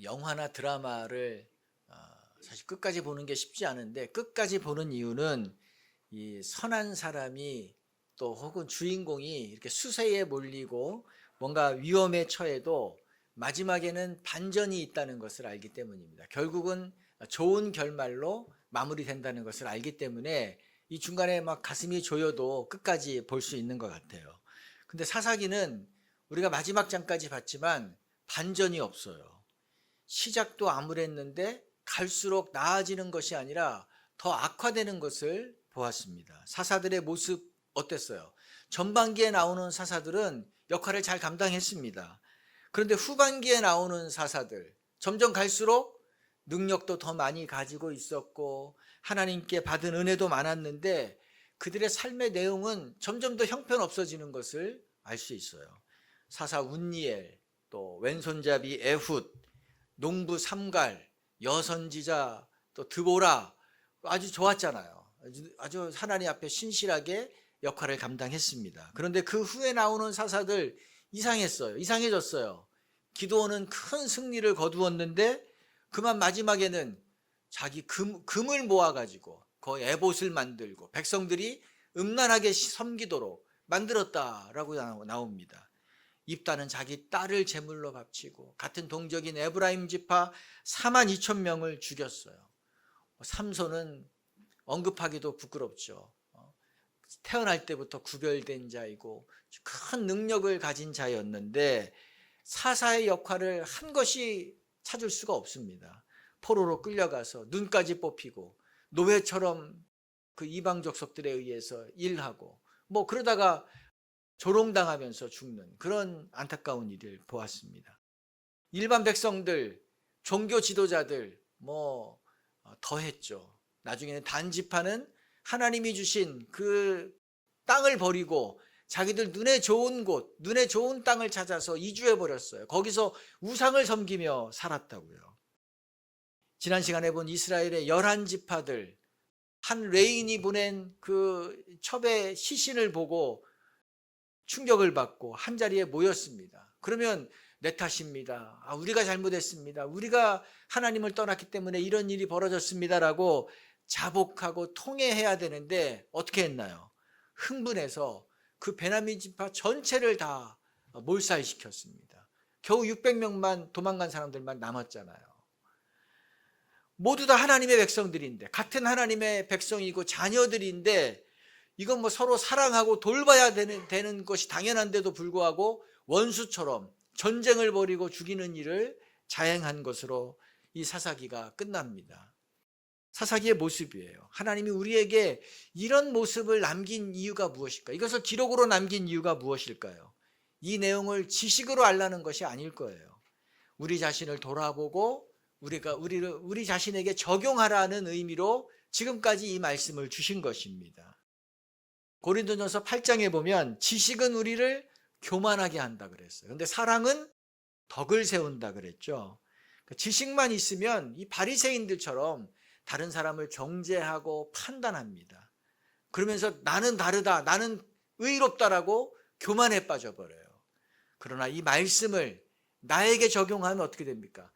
영화나 드라마를 사실 끝까지 보는 게 쉽지 않은데, 끝까지 보는 이유는 이 선한 사람이 또 혹은 주인공이 이렇게 수세에 몰리고 뭔가 위험에 처해도 마지막에는 반전이 있다는 것을 알기 때문입니다. 결국은 좋은 결말로 마무리된다는 것을 알기 때문에 이 중간에 막 가슴이 조여도 끝까지 볼 수 있는 것 같아요. 근데 사사기는 우리가 마지막 장까지 봤지만 반전이 없어요. 시작도 암울했는데 갈수록 나아지는 것이 아니라 더 악화되는 것을 보았습니다. 사사들의 모습 어땠어요? 전반기에 나오는 사사들은 역할을 잘 감당했습니다. 그런데 후반기에 나오는 사사들, 점점 갈수록 능력도 더 많이 가지고 있었고 하나님께 받은 은혜도 많았는데 그들의 삶의 내용은 점점 더 형편없어지는 것을 알 수 있어요. 사사 운니엘, 또 왼손잡이 에훗, 농부 삼갈, 여선지자, 또 드보라, 아주 좋았잖아요. 아주 하나님 앞에 신실하게 역할을 감당했습니다. 그런데 그 후에 나오는 사사들 이상했어요. 이상해졌어요. 기드온은 큰 승리를 거두었는데 그만 마지막에는 자기 금을 모아가지고 그 에봇을 만들고 백성들이 음란하게 섬기도록 만들었다라고 나옵니다. 입다는 자기 딸을 제물로 바치고 같은 동족인 에브라임 지파 4만 2천 명을 죽였어요. 삼손은 언급하기도 부끄럽죠. 태어날 때부터 구별된 자이고 큰 능력을 가진 자였는데 사사의 역할을 한 것이 찾을 수가 없습니다. 포로로 끌려가서 눈까지 뽑히고 노예처럼 그 이방 족속들에 의해서 일하고 뭐 그러다가 조롱당하면서 죽는 그런 안타까운 일을 보았습니다. 일반 백성들, 종교 지도자들 뭐 더했죠. 나중에는 단지파는 하나님이 주신 그 땅을 버리고 자기들 눈에 좋은 곳, 눈에 좋은 땅을 찾아서 이주해 버렸어요. 거기서 우상을 섬기며 살았다고요. 지난 시간에 본 이스라엘의 11지파들, 한 레인이 보낸 그 첩의 시신을 보고 충격을 받고 한자리에 모였습니다. 그러면 내 탓입니다. 우리가 잘못했습니다. 우리가 하나님을 떠났기 때문에 이런 일이 벌어졌습니다라고 자복하고 통회해야 되는데 어떻게 했나요? 흥분해서 그 베냐민 지파 전체를 다 몰살시켰습니다. 겨우 600명만 도망간 사람들만 남았잖아요. 모두 다 하나님의 백성들인데, 같은 하나님의 백성이고 자녀들인데 이건 뭐 서로 사랑하고 돌봐야 되는 것이 당연한데도 불구하고 원수처럼 전쟁을 벌이고 죽이는 일을 자행한 것으로 이 사사기가 끝납니다. 사사기의 모습이에요. 하나님이 우리에게 이런 모습을 남긴 이유가 무엇일까? 이것을 기록으로 남긴 이유가 무엇일까요? 이 내용을 지식으로 알라는 것이 아닐 거예요. 우리 자신을 돌아보고 우리 자신에게 적용하라는 의미로 지금까지 이 말씀을 주신 것입니다. 고린도전서 8장에 보면 지식은 우리를 교만하게 한다 그랬어요. 그런데 사랑은 덕을 세운다 그랬죠. 지식만 있으면 이 바리새인들처럼 다른 사람을 정죄하고 판단합니다. 그러면서 나는 다르다, 나는 의롭다라고 교만에 빠져버려요. 그러나 이 말씀을 나에게 적용하면 어떻게 됩니까?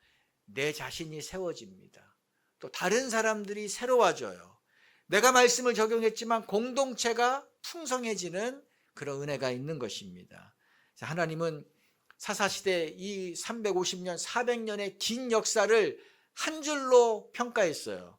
내 자신이 세워집니다. 또 다른 사람들이 새로워져요. 내가 말씀을 적용했지만 공동체가 풍성해지는 그런 은혜가 있는 것입니다. 하나님은 사사시대 이 350년, 400년의 긴 역사를 한 줄로 평가했어요.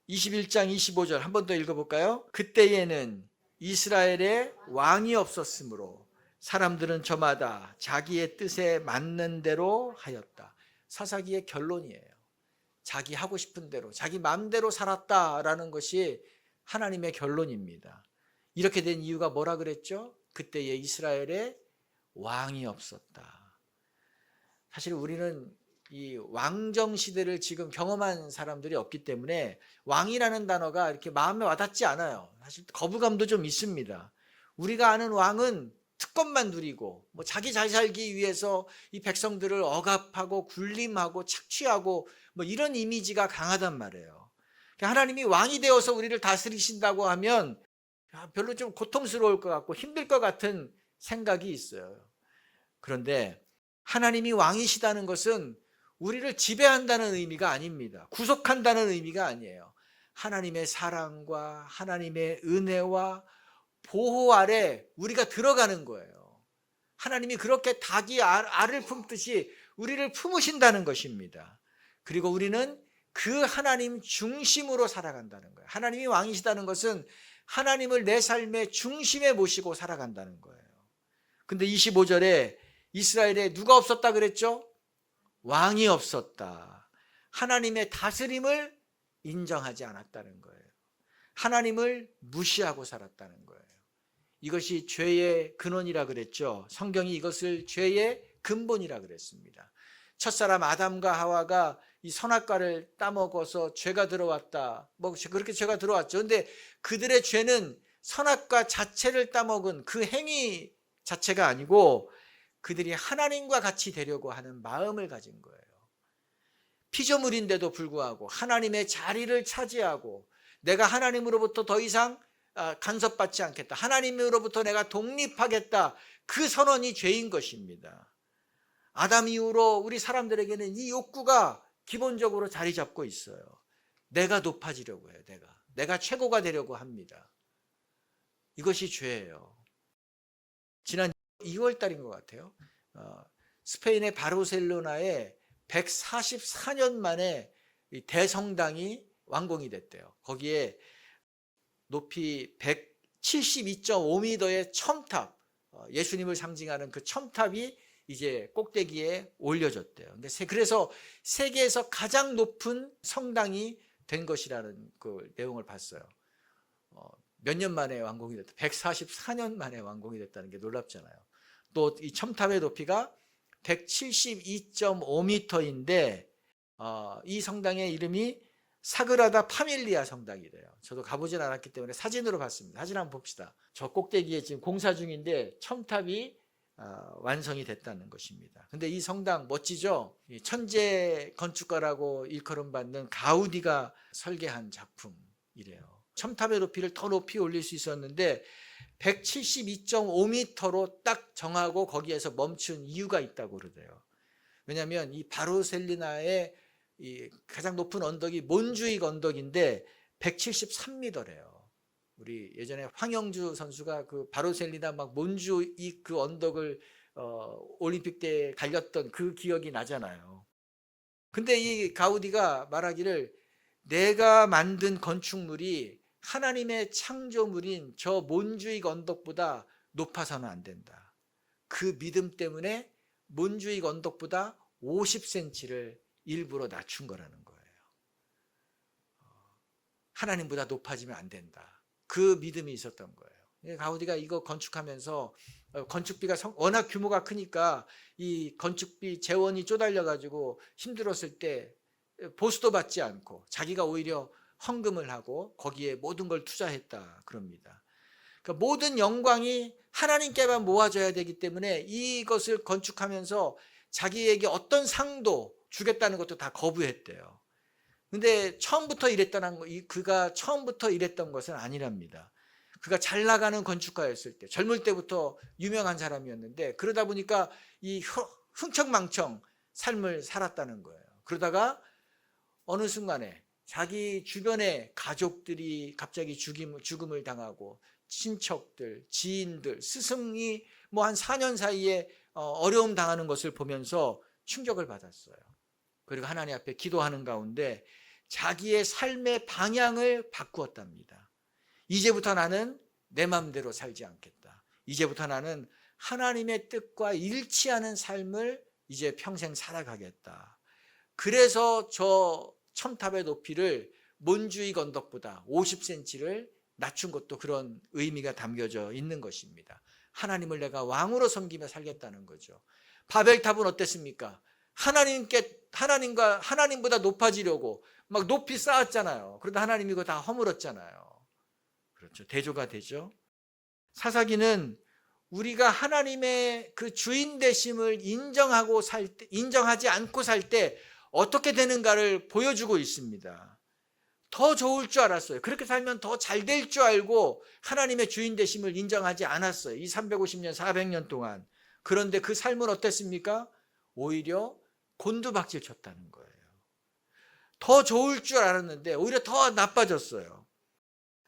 21장 25절 한 번 더 읽어볼까요? 그때에는 이스라엘에 왕이 없었으므로 사람들은 저마다 자기의 뜻에 맞는 대로 하였다. 사사기의 결론이에요. 자기 하고 싶은 대로, 자기 마음대로 살았다라는 것이 하나님의 결론입니다. 이렇게 된 이유가 뭐라 그랬죠? 그때에 이스라엘에 왕이 없었다. 사실 우리는 이 왕정 시대를 지금 경험한 사람들이 없기 때문에 왕이라는 단어가 이렇게 마음에 와닿지 않아요. 사실 거부감도 좀 있습니다. 우리가 아는 왕은 특권만 누리고 뭐 자기 잘 살기 위해서 이 백성들을 억압하고 군림하고 착취하고 뭐 이런 이미지가 강하단 말이에요. 하나님이 왕이 되어서 우리를 다스리신다고 하면 별로 좀 고통스러울 것 같고 힘들 것 같은 생각이 있어요. 그런데 하나님이 왕이시다는 것은 우리를 지배한다는 의미가 아닙니다. 구속한다는 의미가 아니에요. 하나님의 사랑과 하나님의 은혜와 보호 아래 우리가 들어가는 거예요. 하나님이 그렇게 닭이 알을 품듯이 우리를 품으신다는 것입니다. 그리고 우리는 그 하나님 중심으로 살아간다는 거예요. 하나님이 왕이시다는 것은 하나님을 내 삶의 중심에 모시고 살아간다는 거예요. 근데 25절에 이스라엘에 누가 없었다 그랬죠? 왕이 없었다. 하나님의 다스림을 인정하지 않았다는 거예요. 하나님을 무시하고 살았다는 거예요. 이것이 죄의 근원이라 그랬죠. 성경이 이것을 죄의 근본이라 그랬습니다. 첫사람 아담과 하와가 이 선악과를 따먹어서 죄가 들어왔다. 뭐 그렇게 죄가 들어왔죠. 근데 그들의 죄는 선악과 자체를 따먹은 그 행위 자체가 아니고 그들이 하나님과 같이 되려고 하는 마음을 가진 거예요. 피조물인데도 불구하고 하나님의 자리를 차지하고 내가 하나님으로부터 더 이상 간섭받지 않겠다. 하나님으로부터 내가 독립하겠다. 그 선언이 죄인 것입니다. 아담 이후로 우리 사람들에게는 이 욕구가 기본적으로 자리 잡고 있어요. 내가 높아지려고 해요. 내가 최고가 되려고 합니다. 이것이 죄예요. 지난 2월 달인 것 같아요. 스페인의 바르셀로나에 144년 만에 대성당이 완공이 됐대요. 거기에 높이 172.5m의 첨탑, 예수님을 상징하는 그 첨탑이 이제 꼭대기에 올려졌대요. 그래서 세계에서 가장 높은 성당이 된 것이라는 그 내용을 봤어요. 몇 년 만에 완공이 됐다. 144년 만에 완공이 됐다는 게 놀랍잖아요. 또 이 첨탑의 높이가 172.5m인데 이 성당의 이름이 사그라다 파밀리아 성당이래요. 저도 가보진 않았기 때문에 사진으로 봤습니다. 사진 한번 봅시다. 저 꼭대기에 지금 공사 중인데 첨탑이 완성이 됐다는 것입니다. 근데 이 성당 멋지죠? 천재 건축가라고 일컬음받는 가우디가 설계한 작품이래요. 첨탑의 높이를 더 높이 올릴 수 있었는데 172.5m로 딱 정하고 거기에서 멈춘 이유가 있다고 그러대요. 왜냐하면 이 바르셀로나의 이 가장 높은 언덕이 몬주익 언덕인데 173m래요. 우리 예전에 황영주 선수가 그 바르셀로나 막 몬주익 그 언덕을 올림픽 때 달렸던 그 기억이 나잖아요. 근데 이 가우디가 말하기를 내가 만든 건축물이 하나님의 창조물인 저 몬주익 언덕보다 높아서는 안 된다. 그 믿음 때문에 몬주익 언덕보다 50cm를 일부러 낮춘 거라는 거예요. 하나님보다 높아지면 안 된다. 그 믿음이 있었던 거예요. 가우디가 이거 건축하면서 건축비가 워낙 규모가 크니까 이 건축비 재원이 쪼달려 가지고 힘들었을 때 보수도 받지 않고 자기가 오히려 헌금을 하고 거기에 모든 걸 투자했다 그럽니다. 그러니까 모든 영광이 하나님께만 모아져야 되기 때문에 이것을 건축하면서 자기에게 어떤 상도 주겠다는 것도 다 거부했대요. 근데 처음부터 이랬다는 거, 그가 처음부터 이랬던 것은 아니랍니다. 그가 잘 나가는 건축가였을 때, 젊을 때부터 유명한 사람이었는데 그러다 보니까 이 흥청망청 삶을 살았다는 거예요. 그러다가 어느 순간에 자기 주변의 가족들이 갑자기 죽음을 당하고 친척들, 지인들, 스승이 뭐 한 4년 사이에 어려움 당하는 것을 보면서 충격을 받았어요. 그리고 하나님 앞에 기도하는 가운데 자기의 삶의 방향을 바꾸었답니다. 이제부터 나는 내 마음대로 살지 않겠다. 이제부터 나는 하나님의 뜻과 일치하는 삶을 이제 평생 살아가겠다. 그래서 저 첨탑의 높이를 몬주익 언덕보다 50cm를 낮춘 것도 그런 의미가 담겨져 있는 것입니다. 하나님을 내가 왕으로 섬기며 살겠다는 거죠. 바벨탑은 어땠습니까? 하나님보다 높아지려고 막 높이 쌓았잖아요. 그러다 하나님이 이거 다 허물었잖아요. 그렇죠. 대조가 되죠. 사사기는 우리가 하나님의 그 주인 되심을 인정하지 않고 살 때 어떻게 되는가를 보여주고 있습니다. 더 좋을 줄 알았어요. 그렇게 살면 더 잘 될 줄 알고 하나님의 주인 되심을 인정하지 않았어요. 이 350년, 400년 동안. 그런데 그 삶은 어땠습니까? 오히려 곤두박질 쳤다는 거예요. 더 좋을 줄 알았는데 오히려 더 나빠졌어요.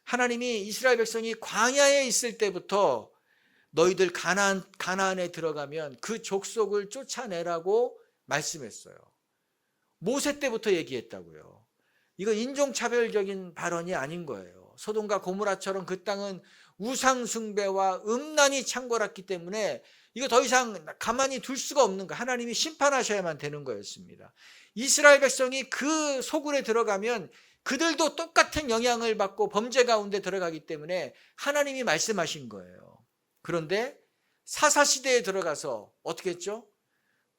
하나님이 이스라엘 백성이 광야에 있을 때부터 너희들 가나안에 들어가면 그 족속을 쫓아내라고 말씀했어요. 모세 때부터 얘기했다고요. 이거 인종차별적인 발언이 아닌 거예요. 소돔과 고모라처럼 그 땅은 우상 숭배와 음란이 창궐했기 때문에 이거 더 이상 가만히 둘 수가 없는 거, 하나님이 심판하셔야만 되는 거였습니다. 이스라엘 백성이 그 소굴에 들어가면 그들도 똑같은 영향을 받고 범죄 가운데 들어가기 때문에 하나님이 말씀하신 거예요. 그런데 사사시대에 들어가서 어떻게 했죠?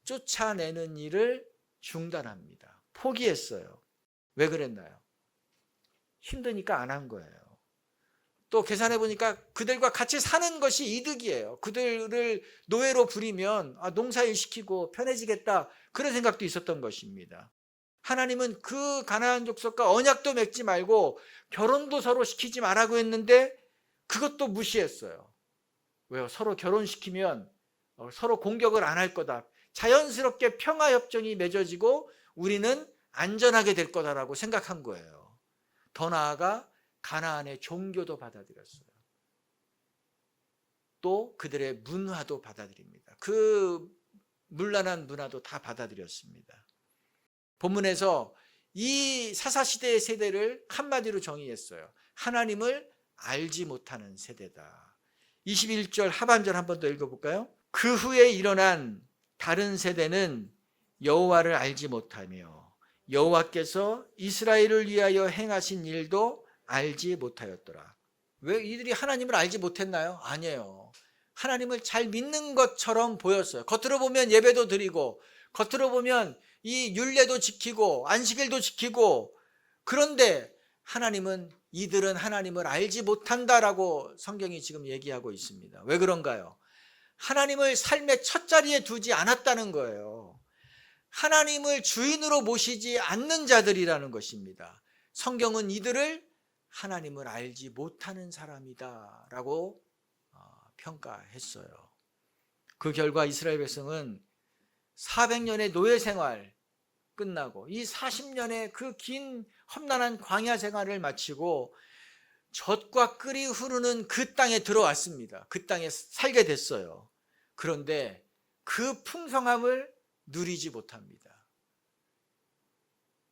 쫓아내는 일을 중단합니다. 포기했어요. 왜 그랬나요? 힘드니까 안 한 거예요. 또 계산해 보니까 그들과 같이 사는 것이 이득이에요. 그들을 노예로 부리면 농사일 시키고 편해지겠다, 그런 생각도 있었던 것입니다. 하나님은 그 가나안 족속과 언약도 맺지 말고 결혼도 서로 시키지 말라고 했는데 그것도 무시했어요. 왜요? 서로 결혼시키면 서로 공격을 안 할 거다. 자연스럽게 평화협정이 맺어지고 우리는 안전하게 될 거다라고 생각한 거예요. 더 나아가 가나안의 종교도 받아들였어요. 또 그들의 문화도 받아들입니다. 그 문란한 문화도 다 받아들였습니다. 본문에서 이 사사시대의 세대를 한마디로 정의했어요. 하나님을 알지 못하는 세대다. 21절 하반절 한 번 더 읽어볼까요? 그 후에 일어난 다른 세대는 여호와를 알지 못하며 여호와께서 이스라엘을 위하여 행하신 일도 알지 못하였더라. 왜 이들이 하나님을 알지 못했나요? 아니에요. 하나님을 잘 믿는 것처럼 보였어요. 겉으로 보면 예배도 드리고 겉으로 보면 이 율례도 지키고 안식일도 지키고, 그런데 이들은 하나님을 알지 못한다라고 성경이 지금 얘기하고 있습니다. 왜 그런가요? 하나님을 삶의 첫 자리에 두지 않았다는 거예요. 하나님을 주인으로 모시지 않는 자들이라는 것입니다. 성경은 이들을 하나님을 알지 못하는 사람이다 라고 평가했어요. 그 결과 이스라엘 백성은 400년의 노예 생활 끝나고 이 40년의 그 긴 험난한 광야 생활을 마치고 젖과 꿀이 흐르는 그 땅에 들어왔습니다. 그 땅에 살게 됐어요. 그런데 그 풍성함을 누리지 못합니다.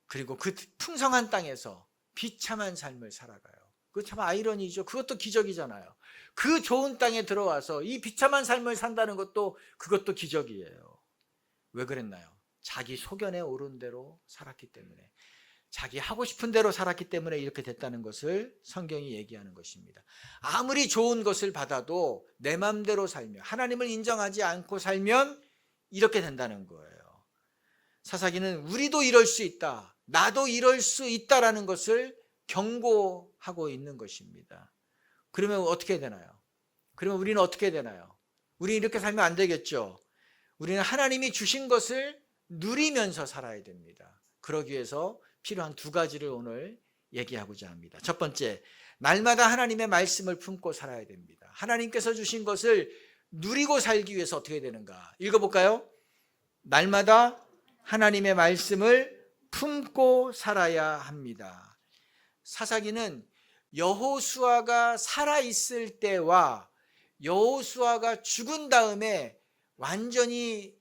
그리고 그 풍성한 땅에서 비참한 삶을 살아가요. 그거 참 아이러니죠. 그것도 기적이잖아요. 그 좋은 땅에 들어와서 이 비참한 삶을 산다는 것도 그것도 기적이에요. 왜 그랬나요? 자기 소견에 오른 대로 살았기 때문에, 자기 하고 싶은 대로 살았기 때문에 이렇게 됐다는 것을 성경이 얘기하는 것입니다. 아무리 좋은 것을 받아도 내 맘대로 살며 하나님을 인정하지 않고 살면 이렇게 된다는 거예요. 사사기는 우리도 이럴 수 있다, 나도 이럴 수 있다라는 것을 경고하고 있는 것입니다. 그러면 어떻게 되나요? 그러면 우리는 어떻게 되나요? 우리는 이렇게 살면 안 되겠죠. 우리는 하나님이 주신 것을 누리면서 살아야 됩니다. 그러기 위해서 필요한 두 가지를 오늘 얘기하고자 합니다. 첫 번째, 날마다 하나님의 말씀을 품고 살아야 됩니다. 하나님께서 주신 것을 누리고 살기 위해서 어떻게 되는가? 읽어볼까요? 날마다 하나님의 말씀을 품고 살아야 합니다. 사사기는 여호수아가 살아있을 때와 여호수아가 죽은 다음에 완전히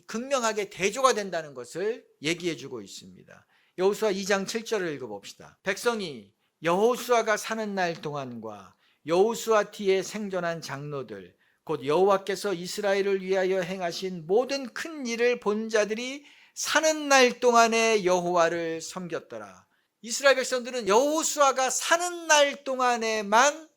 극명하게 대조가 된다는 것을 얘기해 주고 있습니다. 여호수아 2장 7절을 읽어봅시다. 백성이 여호수아가 사는 날 동안과 여호수아 뒤에 생존한 장로들 곧 여호와께서 이스라엘을 위하여 행하신 모든 큰 일을 본 자들이 사는 날 동안에 여호와를 섬겼더라. 이스라엘 백성들은 여호수아가 사는 날 동안에만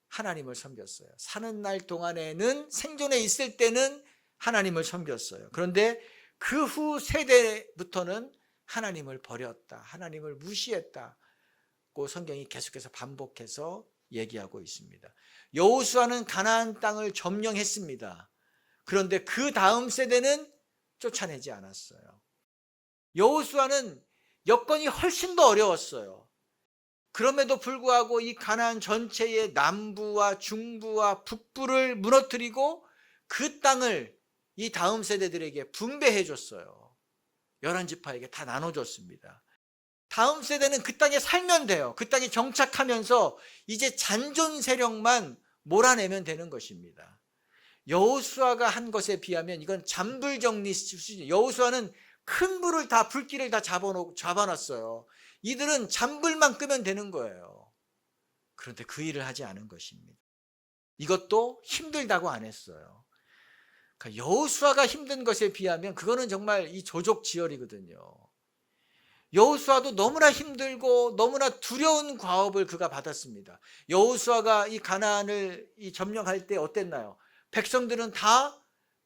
하나님을 섬겼어요. 사는 날 동안에는, 생존에 있을 때는 하나님을 섬겼어요. 그런데 그 후 세대부터는 하나님을 버렸다, 하나님을 무시했다고 성경이 계속해서 반복해서 얘기하고 있습니다. 여호수아는 가나안 땅을 점령했습니다. 그런데 그 다음 세대는 쫓아내지 않았어요. 여호수아는 여건이 훨씬 더 어려웠어요. 그럼에도 불구하고 이 가나안 전체의 남부와 중부와 북부를 무너뜨리고 그 땅을 이 다음 세대들에게 분배해 줬어요. 11지파에게 다 나눠줬습니다. 다음 세대는 그 땅에 살면 돼요. 그 땅에 정착하면서 이제 잔존 세력만 몰아내면 되는 것입니다. 여호수아가 한 것에 비하면 이건 잔불정리 수준이에요. 여호수아는 큰 불을 다, 불길을 다 잡아놨어요. 이들은 잔불만 끄면 되는 거예요. 그런데 그 일을 하지 않은 것입니다. 이것도 힘들다고 안 했어요. 그러니까 여호수아가 힘든 것에 비하면 그거는 정말 이 조족지혈이거든요. 여호수아도 너무나 힘들고 너무나 두려운 과업을 그가 받았습니다. 여호수아가 이 가나안을 점령할 때 어땠나요? 백성들은 다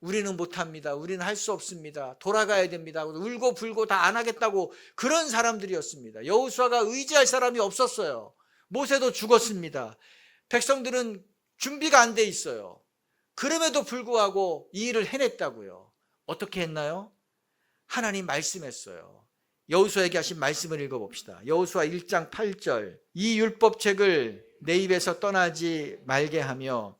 우리는 못합니다. 우리는 할 수 없습니다. 돌아가야 됩니다. 울고 불고 다 안 하겠다고 그런 사람들이었습니다. 여호수아가 의지할 사람이 없었어요. 모세도 죽었습니다. 백성들은 준비가 안 돼 있어요. 그럼에도 불구하고 이 일을 해냈다고요. 어떻게 했나요? 하나님 말씀했어요. 여호수아에게 하신 말씀을 읽어봅시다. 여호수아 1장 8절. 이 율법책을 내 입에서 떠나지 말게 하며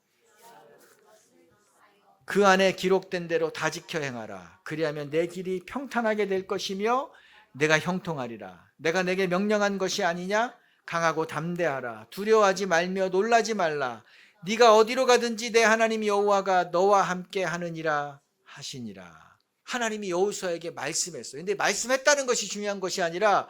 그 안에 기록된 대로 다 지켜 행하라. 그리하면 내 길이 평탄하게 될 것이며 내가 형통하리라. 내가 내게 명령한 것이 아니냐? 강하고 담대하라. 두려워하지 말며 놀라지 말라. 네가 어디로 가든지 내 하나님 여호와가 너와 함께 하느니라 하시니라. 하나님이 여호수아에게 말씀했어요. 근데 말씀했다는 것이 중요한 것이 아니라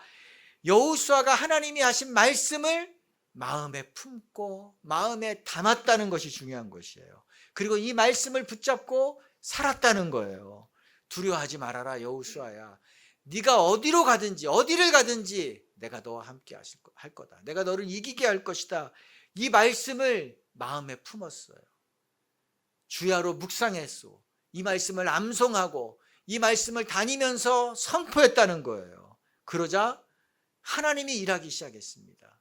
여호수아가 하나님이 하신 말씀을 마음에 품고 마음에 담았다는 것이 중요한 것이에요. 그리고 이 말씀을 붙잡고 살았다는 거예요. 두려워하지 말아라 여호수아야. 네가 어디로 가든지 어디를 가든지 내가 너와 함께 할 거다. 내가 너를 이기게 할 것이다. 이 말씀을 마음에 품었어요. 주야로 묵상했소. 이 말씀을 암송하고 이 말씀을 다니면서 선포했다는 거예요. 그러자 하나님이 일하기 시작했습니다.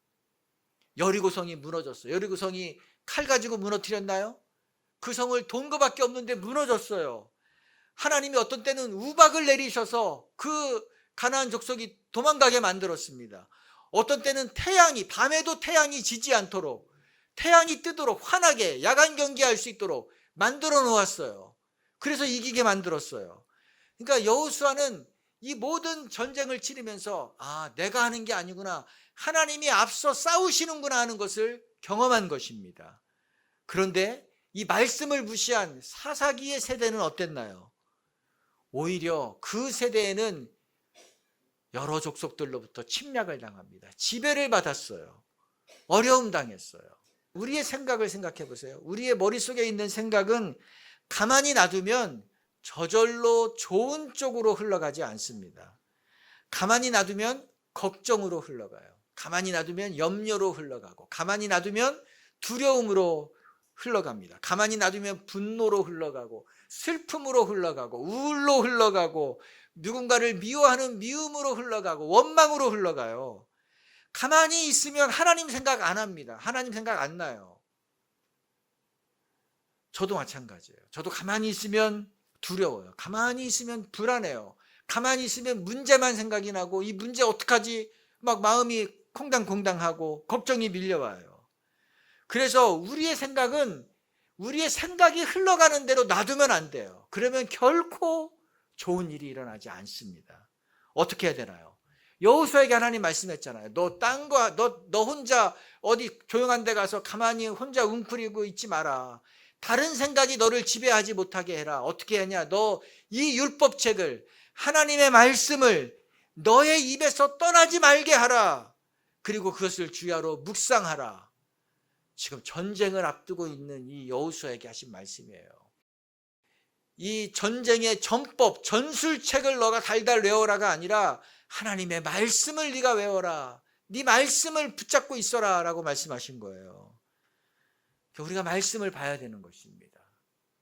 여리고성이 무너졌어요. 여리고성이 칼 가지고 무너뜨렸나요? 그 성을 돈 거밖에 없는데 무너졌어요. 하나님이 어떤 때는 우박을 내리셔서 그 가나안 족속이 도망가게 만들었습니다. 어떤 때는 밤에도 태양이 지지 않도록, 태양이 뜨도록 환하게 야간 경계할 수 있도록 만들어 놓았어요. 그래서 이기게 만들었어요. 그러니까 여호수아는 이 모든 전쟁을 치르면서 내가 하는 게 아니구나, 하나님이 앞서 싸우시는구나 하는 것을 경험한 것입니다. 그런데 이 말씀을 무시한 사사기의 세대는 어땠나요? 오히려 그 세대에는 여러 족속들로부터 침략을 당합니다. 지배를 받았어요. 어려움 당했어요. 우리의 생각을 생각해 보세요. 우리의 머릿속에 있는 생각은 가만히 놔두면 저절로 좋은 쪽으로 흘러가지 않습니다. 가만히 놔두면 걱정으로 흘러가요. 가만히 놔두면 염려로 흘러가고, 가만히 놔두면 두려움으로 흘러갑니다. 가만히 놔두면 분노로 흘러가고, 슬픔으로 흘러가고, 우울로 흘러가고, 누군가를 미워하는 미움으로 흘러가고, 원망으로 흘러가요. 가만히 있으면 하나님 생각 안 합니다. 하나님 생각 안 나요. 저도 마찬가지예요. 저도 가만히 있으면 두려워요. 가만히 있으면 불안해요. 가만히 있으면 문제만 생각이 나고, 이 문제 어떡하지? 막 마음이 콩당콩당하고 걱정이 밀려와요. 그래서 우리의 생각이 흘러가는 대로 놔두면 안 돼요. 그러면 결코 좋은 일이 일어나지 않습니다. 어떻게 해야 되나요? 여호수아에게 하나님 말씀했잖아요. 너 혼자 어디 조용한 데 가서 가만히 혼자 웅크리고 있지 마라. 다른 생각이 너를 지배하지 못하게 해라. 어떻게 하냐? 너 이 율법책을, 하나님의 말씀을 너의 입에서 떠나지 말게 하라. 그리고 그것을 주야로 묵상하라. 지금 전쟁을 앞두고 있는 이 여호수아에게 하신 말씀이에요. 이 전쟁의 전법, 전술책을 너가 달달 외워라가 아니라 하나님의 말씀을 네가 외워라. 네 말씀을 붙잡고 있어라 라고 말씀하신 거예요. 우리가 말씀을 봐야 되는 것입니다.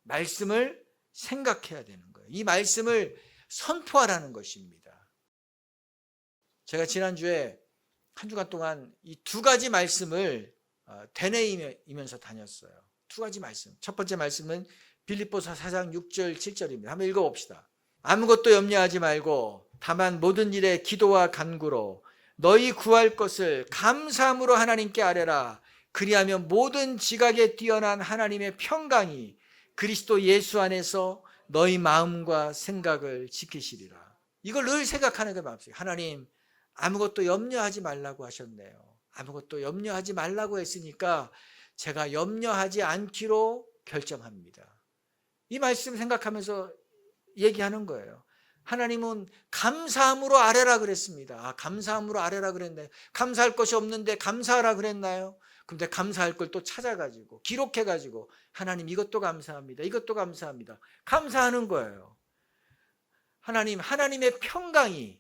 말씀을 생각해야 되는 거예요. 이 말씀을 선포하라는 것입니다. 제가 지난주에 한 주간 동안 이 두 가지 말씀을 되뇌이면서 다녔어요. 두 가지 말씀. 첫 번째 말씀은 빌립보서 4장 6절 7절입니다. 한번 읽어봅시다. 아무것도 염려하지 말고 다만 모든 일에 기도와 간구로 너희 구할 것을 감사함으로 하나님께 아뢰라. 그리하면 모든 지각에 뛰어난 하나님의 평강이 그리스도 예수 안에서 너희 마음과 생각을 지키시리라. 이걸 늘 생각하는 게 마음속에 하나님 아무것도 염려하지 말라고 하셨네요. 아무것도 염려하지 말라고 했으니까 제가 염려하지 않기로 결정합니다. 이 말씀 생각하면서 얘기하는 거예요. 하나님은 감사함으로 아뢰라 그랬습니다. 아, 감사함으로 아뢰라 그랬나요? 감사할 것이 없는데 감사하라 그랬나요? 근데 감사할 걸 또 찾아가지고 기록해가지고 하나님 이것도 감사합니다. 이것도 감사합니다. 감사하는 거예요. 하나님의 평강이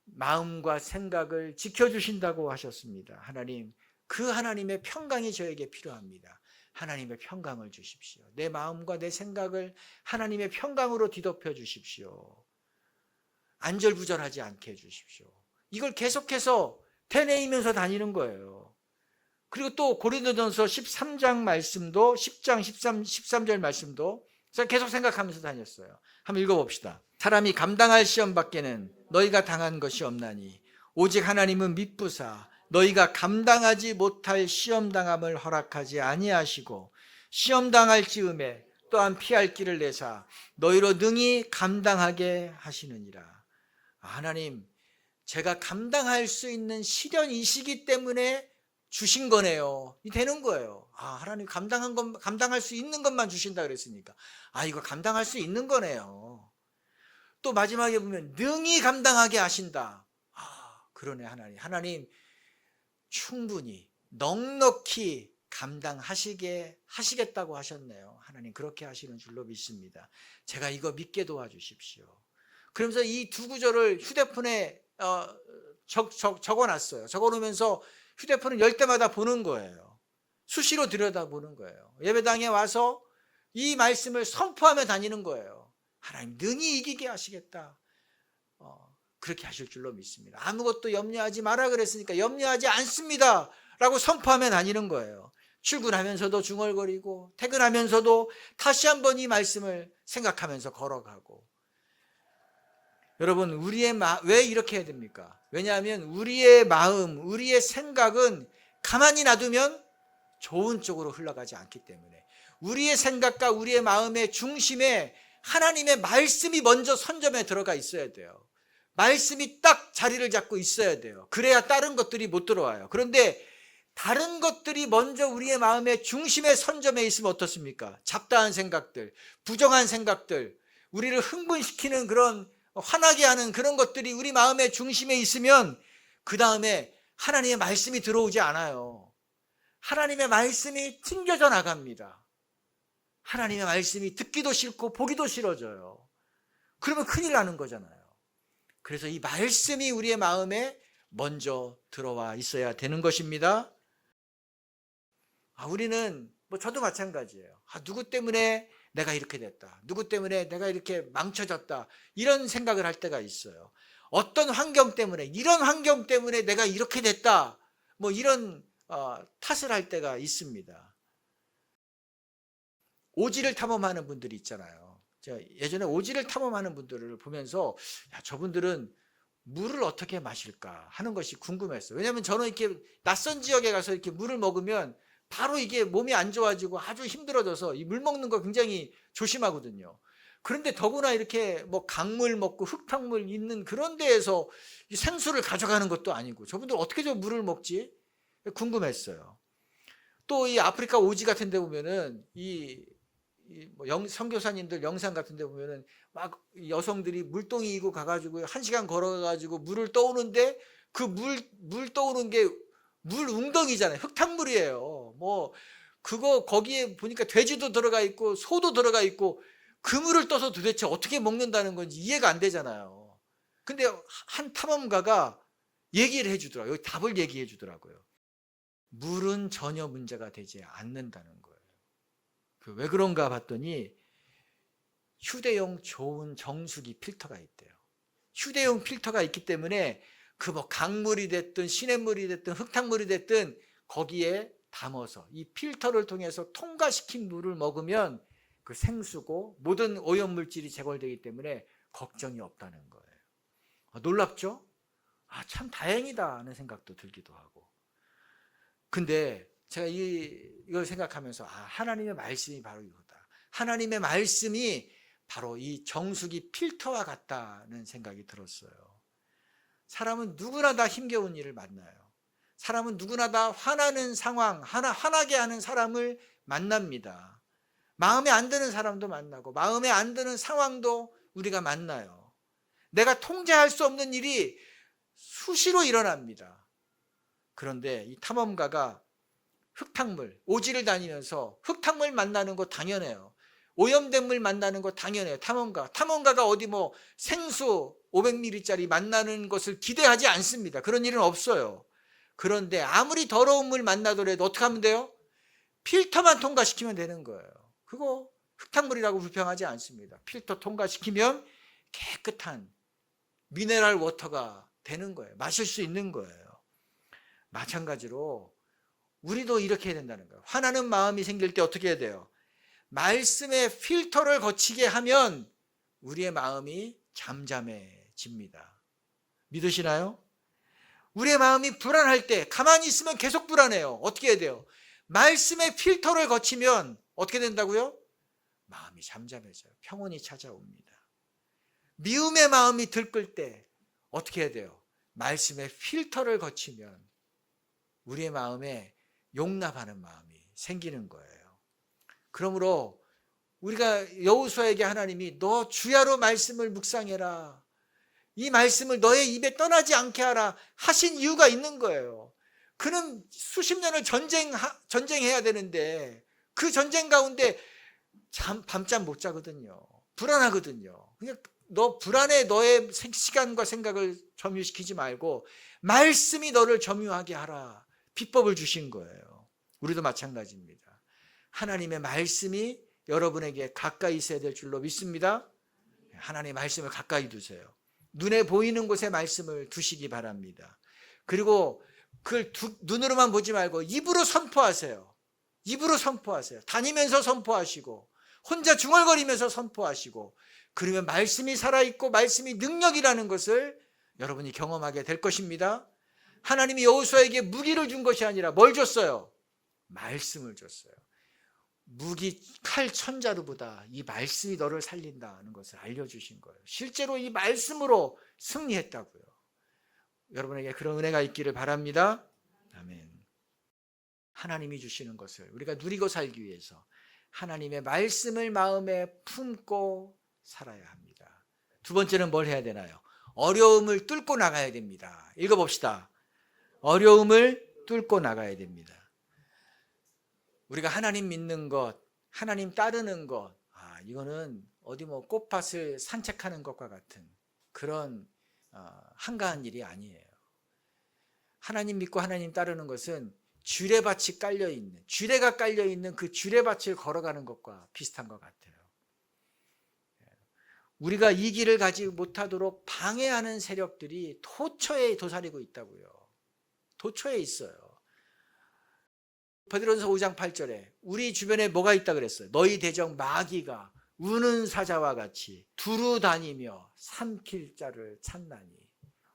마음과 생각을 지켜주신다고 하셨습니다. 하나님, 그 하나님의 평강이 저에게 필요합니다. 하나님의 평강을 주십시오. 내 마음과 내 생각을 하나님의 평강으로 뒤덮여 주십시오. 안절부절하지 않게 해주십시오. 이걸 계속해서 되뇌이면서 다니는 거예요. 그리고 또 고린도전서 13장 말씀도 10장 13절 말씀도 제가 계속 생각하면서 다녔어요. 한번 읽어봅시다. 사람이 감당할 시험 밖에는 너희가 당한 것이 없나니 오직 하나님은 미쁘사 너희가 감당하지 못할 시험 당함을 허락하지 아니하시고 시험 당할 즈음에 또한 피할 길을 내사 너희로 능히 감당하게 하시느니라. 하나님, 제가 감당할 수 있는 시련이시기 때문에 주신 거네요. 이 되는 거예요. 하나님 감당할 수 있는 것만 주신다 그랬으니까 이거 감당할 수 있는 거네요. 또 마지막에 보면 능히 감당하게 하신다. 그러네. 하나님 충분히 넉넉히 감당하시게 하시겠다고 하셨네요. 하나님 그렇게 하시는 줄로 믿습니다. 제가 이거 믿게 도와주십시오. 그러면서 이 두 구절을 휴대폰에 적어놨어요. 적어놓으면서 휴대폰을 열 때마다 보는 거예요. 수시로 들여다보는 거예요. 예배당에 와서 이 말씀을 선포하며 다니는 거예요. 하나님 능히 이기게 하시겠다. 그렇게 하실 줄로 믿습니다. 아무것도 염려하지 마라 그랬으니까 염려하지 않습니다 라고 선포하며 다니는 거예요. 출근하면서도 중얼거리고 퇴근하면서도 다시 한번 이 말씀을 생각하면서 걸어가고. 여러분, 왜 이렇게 해야 됩니까? 왜냐하면 우리의 마음, 우리의 생각은 가만히 놔두면 좋은 쪽으로 흘러가지 않기 때문에 우리의 생각과 우리의 마음의 중심에 하나님의 말씀이 먼저 선점에 들어가 있어야 돼요. 말씀이 딱 자리를 잡고 있어야 돼요. 그래야 다른 것들이 못 들어와요. 그런데 다른 것들이 먼저 우리의 마음의 중심에 선점해 있으면 어떻습니까? 잡다한 생각들, 부정한 생각들, 우리를 흥분시키는 그런 화나게 하는 그런 것들이 우리 마음의 중심에 있으면 그 다음에 하나님의 말씀이 들어오지 않아요. 하나님의 말씀이 튕겨져 나갑니다. 하나님의 말씀이 듣기도 싫고 보기도 싫어져요. 그러면 큰일 나는 거잖아요. 그래서 이 말씀이 우리의 마음에 먼저 들어와 있어야 되는 것입니다. 우리는 저도 마찬가지예요. 누구 때문에 내가 이렇게 됐다. 누구 때문에 내가 이렇게 망쳐졌다. 이런 생각을 할 때가 있어요. 어떤 환경 때문에, 이런 환경 때문에 내가 이렇게 됐다. 이런 탓을 할 때가 있습니다. 오지를 탐험하는 분들이 있잖아요. 제가 예전에 오지를 탐험하는 분들을 보면서 저분들은 물을 어떻게 마실까 하는 것이 궁금했어요. 왜냐하면 저는 이렇게 낯선 지역에 가서 이렇게 물을 먹으면 바로 이게 몸이 안 좋아지고 아주 힘들어져서 이 물 먹는 거 굉장히 조심하거든요. 그런데 더구나 이렇게 강물 먹고 흙탕물 있는 그런 데에서 생수를 가져가는 것도 아니고 저분들 어떻게 저 물을 먹지? 궁금했어요. 또 이 아프리카 오지 같은 데 보면은 선교사님들 영상 같은 데 보면은 막 여성들이 물동이 이고 가가지고 1시간 걸어가지고 물을 떠오는데 그 물 떠오는 게 물 웅덩이잖아요. 흙탕물이에요. 그거 거기에 보니까 돼지도 들어가 있고 소도 들어가 있고 그 물을 떠서 도대체 어떻게 먹는다는 건지 이해가 안 되잖아요. 근데 한 탐험가가 얘기를 해주더라고요. 여기 답을 얘기해 주더라고요. 물은 전혀 문제가 되지 않는다는 거예요. 왜 그런가 봤더니 휴대용 좋은 정수기 필터가 있대요. 휴대용 필터가 있기 때문에 강물이 됐든 시냇물이 됐든 흙탕물이 됐든 거기에 담아서 이 필터를 통해서 통과시킨 물을 먹으면 그 생수고 모든 오염물질이 제거되기 때문에 걱정이 없다는 거예요. 놀랍죠? 참 다행이다 하는 생각도 들기도 하고. 근데 제가 이걸 생각하면서 하나님의 말씀이 바로 이거다. 하나님의 말씀이 바로 이 정수기 필터와 같다는 생각이 들었어요. 사람은 누구나 다 힘겨운 일을 만나요. 사람은 누구나 다 화나는 상황, 화나게 하는 사람을 만납니다. 마음에 안 드는 사람도 만나고 마음에 안 드는 상황도 우리가 만나요. 내가 통제할 수 없는 일이 수시로 일어납니다. 그런데 이 탐험가가 흙탕물, 오지를 다니면서 흙탕물 만나는 거 당연해요. 오염된 물 만나는 거 당연해요. 탐험가가 어디 뭐 생수 500ml짜리 만나는 것을 기대하지 않습니다. 그런 일은 없어요. 그런데 아무리 더러운 물 만나더라도 어떻게 하면 돼요? 필터만 통과시키면 되는 거예요. 그거 흙탕물이라고 불평하지 않습니다. 필터 통과시키면 깨끗한 미네랄 워터가 되는 거예요. 마실 수 있는 거예요. 마찬가지로 우리도 이렇게 해야 된다는 거예요. 화나는 마음이 생길 때 어떻게 해야 돼요? 말씀의 필터를 거치게 하면 우리의 마음이 잠잠해집니다. 믿으시나요? 우리의 마음이 불안할 때 가만히 있으면 계속 불안해요. 어떻게 해야 돼요? 말씀의 필터를 거치면 어떻게 된다고요? 마음이 잠잠해져요. 평온이 찾아옵니다. 미움의 마음이 들끓을 때 어떻게 해야 돼요? 말씀의 필터를 거치면 우리의 마음에 용납하는 마음이 생기는 거예요. 그러므로 우리가 여호수아에게 하나님이 너 주야로 말씀을 묵상해라, 이 말씀을 너의 입에 떠나지 않게 하라 하신 이유가 있는 거예요. 그는 수십 년을 전쟁해야 되는데 그 전쟁 가운데 밤잠 못 자거든요. 불안하거든요. 그냥 너 불안해. 너의 시간과 생각을 점유시키지 말고 말씀이 너를 점유하게 하라. 비법을 주신 거예요. 우리도 마찬가지입니다. 하나님의 말씀이 여러분에게 가까이 있어야 될 줄로 믿습니다. 하나님의 말씀을 가까이 두세요. 눈에 보이는 곳에 말씀을 두시기 바랍니다. 그리고 그걸 눈으로만 보지 말고 입으로 선포하세요. 입으로 선포하세요. 다니면서 선포하시고 혼자 중얼거리면서 선포하시고, 그러면 말씀이 살아있고 말씀이 능력이라는 것을 여러분이 경험하게 될 것입니다. 하나님이 여호수아에게 무기를 준 것이 아니라 뭘 줬어요? 말씀을 줬어요. 무기 칼 천자루보다 이 말씀이 너를 살린다는 것을 알려주신 거예요. 실제로 이 말씀으로 승리했다고요. 여러분에게 그런 은혜가 있기를 바랍니다. 아멘. 하나님이 주시는 것을 우리가 누리고 살기 위해서 하나님의 말씀을 마음에 품고 살아야 합니다. 두 번째는 뭘 해야 되나요? 어려움을 뚫고 나가야 됩니다. 읽어봅시다. 어려움을 뚫고 나가야 됩니다. 우리가 하나님 믿는 것, 하나님 따르는 것, 이거는 어디 뭐 꽃밭을 산책하는 것과 같은 그런 한가한 일이 아니에요. 하나님 믿고 하나님 따르는 것은 주례밭이 깔려있는, 주례가 깔려있는 그 주례밭을 걸어가는 것과 비슷한 것 같아요. 우리가 이 길을 가지 못하도록 방해하는 세력들이 도처에 도사리고 있다고요. 도처에 있어요. 베드로전서 5장 8절에 우리 주변에 뭐가 있다 그랬어요? 너희 대적 마귀가 우는 사자와 같이 두루 다니며 삼킬 자를 찾나니.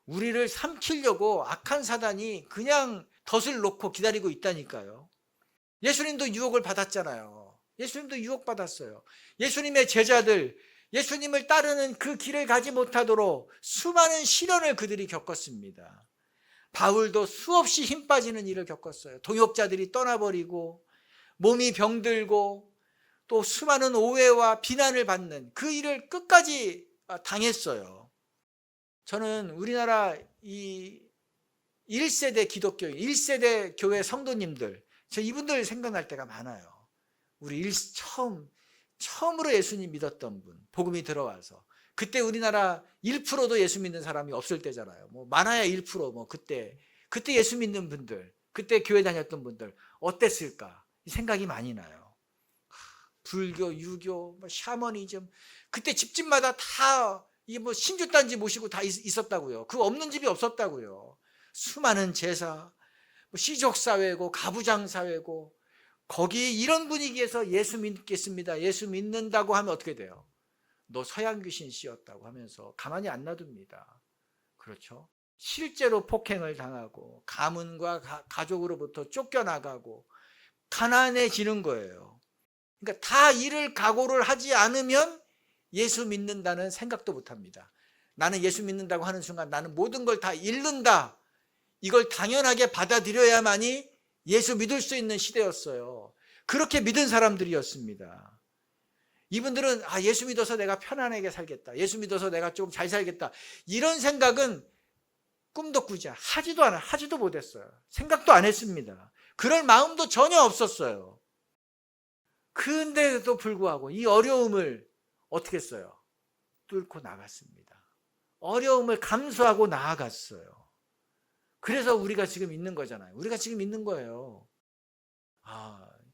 우리를 삼키려고 악한 사단이 그냥 덫을 놓고 기다리고 있다니까요. 예수님도 유혹을 받았잖아요. 예수님도 유혹받았어요. 예수님의 제자들, 예수님을 따르는 그 길을 가지 못하도록 수많은 시련을 그들이 겪었습니다. 바울도 수없이 힘 빠지는 일을 겪었어요. 동역자들이 떠나버리고 몸이 병들고 또 수많은 오해와 비난을 받는 그 일을 끝까지 당했어요. 저는 우리나라 이 1세대 기독교인, 1세대 교회 성도님들, 저 이분들 생각날 때가 많아요. 우리 처음으로 예수님 믿었던 분, 복음이 들어와서 그때 우리나라 1%도 예수 믿는 사람이 없을 때잖아요. 뭐 많아야 1%, 뭐 그때 예수 믿는 분들, 그때 교회 다녔던 분들 어땠을까? 이 생각이 많이 나요. 불교, 유교, 뭐 샤머니즘, 그때 집집마다 다 이 뭐 신주단지 모시고 다 있었다고요. 그 없는 집이 없었다고요. 수많은 제사, 뭐 시족 사회고 가부장 사회고, 거기 이런 분위기에서 예수 믿겠습니다, 예수 믿는다고 하면 어떻게 돼요? 너 서양 귀신 씌었다고 하면서 가만히 안 놔둡니다. 그렇죠? 실제로 폭행을 당하고 가문과 가족으로부터 쫓겨나가고 가난해지는 거예요. 그러니까 다 이를 각오를 하지 않으면 예수 믿는다는 생각도 못합니다. 나는 예수 믿는다고 하는 순간 나는 모든 걸 다 잃는다. 이걸 당연하게 받아들여야만이 예수 믿을 수 있는 시대였어요. 그렇게 믿은 사람들이었습니다. 이분들은 예수 믿어서 내가 편안하게 살겠다. 예수 믿어서 내가 좀 잘 살겠다. 이런 생각은 꿈도 꾸지 하지도 못했어요. 생각도 안 했습니다. 그럴 마음도 전혀 없었어요. 그런데도 불구하고 이 어려움을 어떻게 했어요? 뚫고 나갔습니다. 어려움을 감수하고 나아갔어요. 그래서 우리가 지금 있는 거잖아요. 우리가 지금 있는 거예요.